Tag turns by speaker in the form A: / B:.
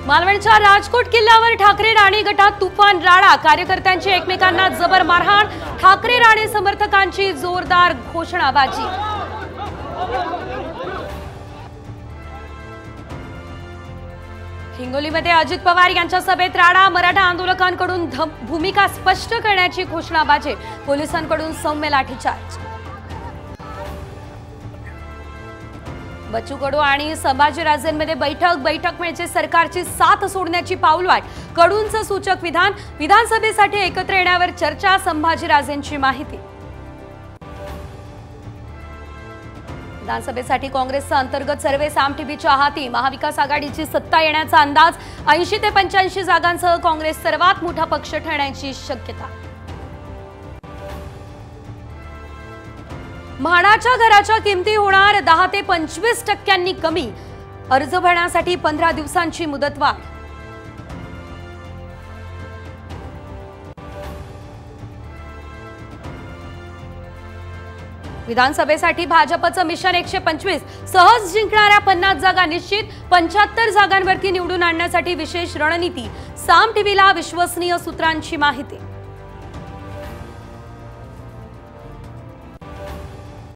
A: मालवणच्या राजकोट किल्ल्यावर ठाकरे राणे गटात तुफान राडा, कार्यकर्त्यांची एकमेकांना जबर मारहाण, ठाकरे राणे समर्थकांची जोरदार घोषणाबाजी। हिंगोलीमध्ये अजित पवार यांच्या सभेत राडा, मराठा आंदोलकांकडून भूमिका स्पष्ट करण्याची घोषणाबाजी, पोलिसांकडून सौम्य लाठीचार्ज। बच्चू कडू आणि संभाजीराजेंमध्ये बैठक म्हणजे सरकारची साथ सोडण्याची पाऊलवाट, कडूंचं सूचक विधान, विधानसभेसाठी एकत्र येण्यावर चर्चा, संभाजीराजेंची माहिती। विधानसभेसाठी काँग्रेसचा अंतर्गत सर्वे साम टीव्हीच्या हाती, महाविकास आघाडीची सत्ता येण्याचा अंदाज, 80 ते 85 जागांसह काँग्रेस सर्वात मोठा पक्ष ठरण्याची शक्यता। म्हाडाच्या घराच्या किमती होणार 10 ते 25% कमी, अर्ज भरण्यासाठी 15 दिवसांची मुदतवाढ। विधानसभेसाठी भाजपचं मिशन 125, सहज जिंकणाऱ्या 50 जागा निश्चित, 75 जागांवरती निवडून आणण्यासाठी विशेष रणनीती, साम टीव्हीला विश्वसनीय सूत्रांची माहिती।